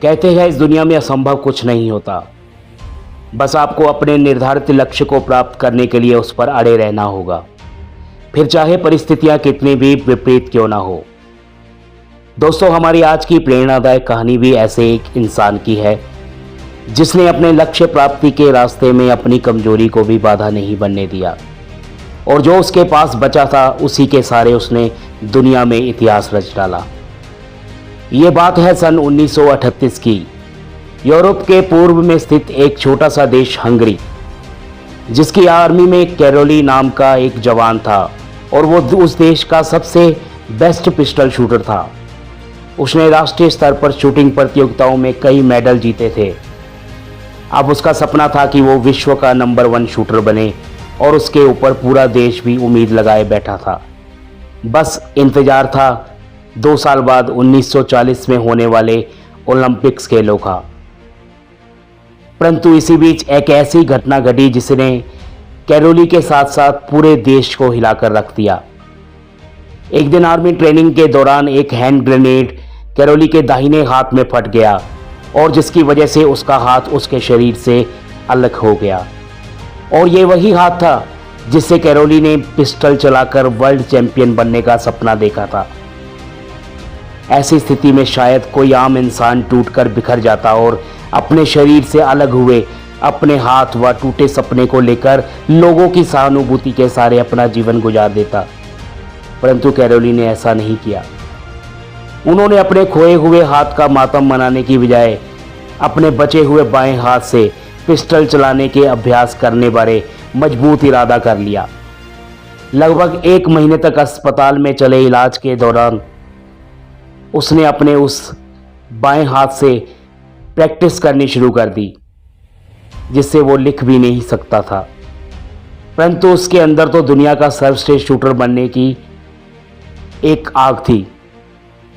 कहते हैं इस दुनिया में असंभव कुछ नहीं होता, बस आपको अपने निर्धारित लक्ष्य को प्राप्त करने के लिए उस पर अड़े रहना होगा, फिर चाहे परिस्थितियां कितनी भी विपरीत क्यों ना हो। दोस्तों, हमारी आज की प्रेरणादायक कहानी भी ऐसे एक इंसान की है जिसने अपने लक्ष्य प्राप्ति के रास्ते में अपनी कमजोरी को भी बाधा नहीं बनने दिया और जो उसके पास बचा था उसी के सहारे उसने दुनिया में इतिहास रच डाला। ये बात है सन 1938 की। यूरोप के पूर्व में स्थित एक छोटा सा देश हंगरी, जिसकी आर्मी में कैरोली नाम का एक जवान था और वो उस देश का सबसे बेस्ट पिस्टल शूटर था। उसने राष्ट्रीय स्तर पर शूटिंग प्रतियोगिताओं में कई मेडल जीते थे। अब उसका सपना था कि वो विश्व का नंबर 1 शूटर बने और उसके ऊपर पूरा देश भी उम्मीद लगाए बैठा था। बस इंतजार था 2 साल बाद 1940 में होने वाले ओलंपिक्स खेलों का। परंतु इसी बीच एक ऐसी घटना घटी जिसने कैरोली के साथ साथ पूरे देश को हिलाकर रख दिया। एक दिन आर्मी ट्रेनिंग के दौरान एक हैंड ग्रेनेड कैरोली के दाहिने हाथ में फट गया और जिसकी वजह से उसका हाथ उसके शरीर से अलग हो गया। और ये वही हाथ था जिससे कैरोली ने पिस्टल चलाकर वर्ल्ड चैंपियन बनने का सपना देखा था। ऐसी स्थिति में शायद कोई आम इंसान टूटकर बिखर जाता और अपने शरीर से अलग हुए अपने हाथ व टूटे सपने को लेकर लोगों की सहानुभूति के सहारे अपना जीवन गुजार देता। परंतु कैरोली ने ऐसा नहीं किया। उन्होंने अपने खोए हुए हाथ का मातम मनाने की बजाय अपने बचे हुए बाएं हाथ से पिस्टल चलाने के अभ्यास करने बारे मजबूत इरादा कर लिया। लगभग 1 महीने तक अस्पताल में चले इलाज के दौरान उसने अपने उस बाएं हाथ से प्रैक्टिस करनी शुरू कर दी जिससे वो लिख भी नहीं सकता था। परंतु उसके अंदर तो दुनिया का सर्वश्रेष्ठ शूटर बनने की एक आग थी।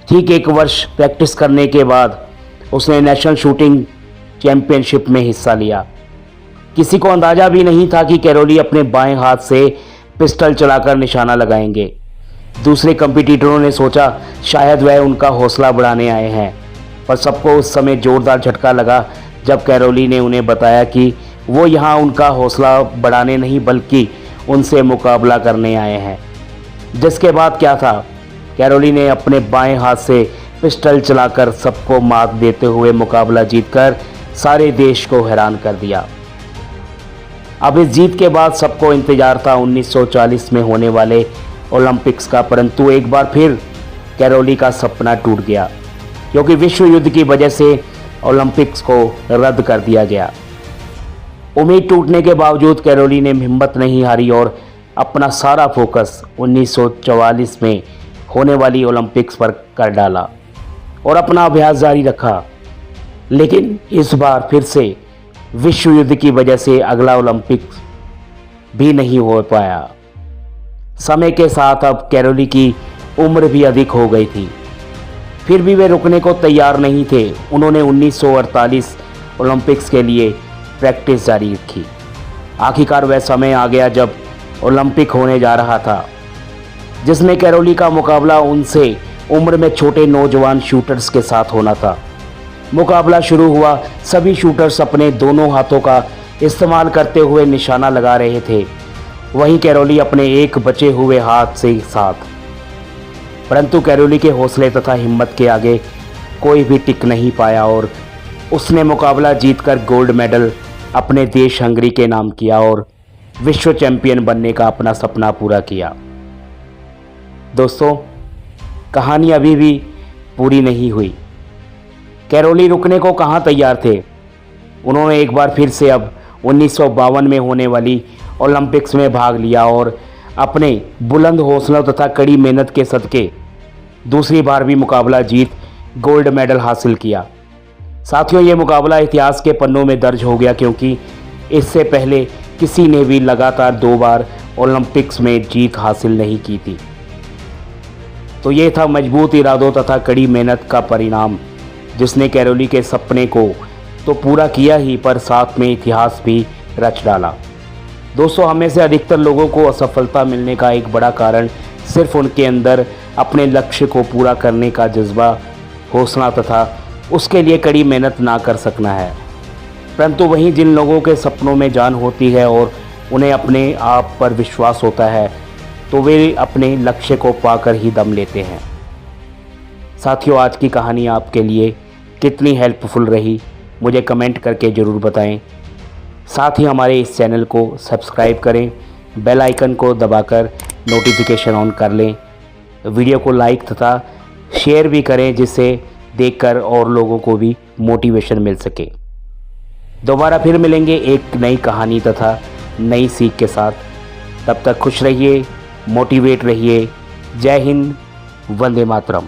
ठीक 1 वर्ष प्रैक्टिस करने के बाद उसने नेशनल शूटिंग चैंपियनशिप में हिस्सा लिया। किसी को अंदाजा भी नहीं था कि कैरोली अपने बाएं हाथ से पिस्टल चलाकर निशाना लगाएंगे। दूसरे कंपटीटरों ने सोचा शायद वह उनका हौसला बढ़ाने आए हैं, पर सबको उस समय जोरदार झटका लगा जब कैरोली ने उन्हें बताया कि वो यहाँ उनका हौसला बढ़ाने नहीं बल्कि उनसे मुकाबला करने आए हैं। जिसके बाद क्या था, कैरोली ने अपने बाएं हाथ से पिस्टल चलाकर सबको मात देते हुए मुकाबला जीतकर सारे देश को हैरान कर दिया। अब इस जीत के बाद सबको इंतजार था 1940 में होने वाले ओलंपिक्स का। परंतु एक बार फिर कैरोली का सपना टूट गया क्योंकि विश्व युद्ध की वजह से ओलंपिक्स को रद्द कर दिया गया। उम्मीद टूटने के बावजूद कैरोली ने हिम्मत नहीं हारी और अपना सारा फोकस 1944 में होने वाली ओलंपिक्स पर कर डाला और अपना अभ्यास जारी रखा। लेकिन इस बार फिर से विश्व युद्ध की वजह से अगला ओलंपिक्स भी नहीं हो पाया। समय के साथ अब कैरोली की उम्र भी अधिक हो गई थी, फिर भी वे रुकने को तैयार नहीं थे। उन्होंने 1948 ओलंपिक्स के लिए प्रैक्टिस जारी रखी। आखिरकार वह समय आ गया जब ओलंपिक होने जा रहा था, जिसमें कैरोली का मुकाबला उनसे उम्र में छोटे नौजवान शूटर्स के साथ होना था। मुकाबला शुरू हुआ। सभी शूटर्स अपने दोनों हाथों का इस्तेमाल करते हुए निशाना लगा रहे थे, वहीं कैरोली अपने एक बचे हुए हाथ से साथ। परंतु कैरोली के हौसले तथा हिम्मत के आगे कोई भी टिक नहीं पाया और उसने मुकाबला जीतकर गोल्ड मेडल अपने देश हंगरी के नाम किया और विश्व चैंपियन बनने का अपना सपना पूरा किया। दोस्तों, कहानी अभी भी पूरी नहीं हुई। कैरोली रुकने को कहाँ तैयार थे। उन्होंने एक बार फिर से अब 1952 में होने वाली ओलंपिक्स में भाग लिया और अपने बुलंद हौसलों तथा कड़ी मेहनत के सदके दूसरी बार भी मुकाबला जीत गोल्ड मेडल हासिल किया। साथियों, ये मुकाबला इतिहास के पन्नों में दर्ज हो गया क्योंकि इससे पहले किसी ने भी लगातार 2 बार ओलंपिक्स में जीत हासिल नहीं की थी। तो ये था मजबूत इरादों तथा कड़ी मेहनत का परिणाम, जिसने कैरोली के सपने को तो पूरा किया ही पर साथ में इतिहास भी रच डाला। दोस्तों, हमें से अधिकतर लोगों को असफलता मिलने का एक बड़ा कारण सिर्फ उनके अंदर अपने लक्ष्य को पूरा करने का जज्बा, हौसला तथा उसके लिए कड़ी मेहनत ना कर सकना है। परंतु वहीं जिन लोगों के सपनों में जान होती है और उन्हें अपने आप पर विश्वास होता है, तो वे अपने लक्ष्य को पाकर ही दम लेते हैं। साथियों, आज की कहानी आपके लिए कितनी हेल्पफुल रही, मुझे कमेंट करके ज़रूर बताएं। साथ ही हमारे इस चैनल को सब्सक्राइब करें, बेल आइकन को दबाकर नोटिफिकेशन ऑन कर लें। वीडियो को लाइक तथा शेयर भी करें, जिससे देखकर और लोगों को भी मोटिवेशन मिल सके। दोबारा फिर मिलेंगे एक नई कहानी तथा नई सीख के साथ। तब तक खुश रहिए, मोटिवेट रहिए। जय हिंद, वंदे मातरम।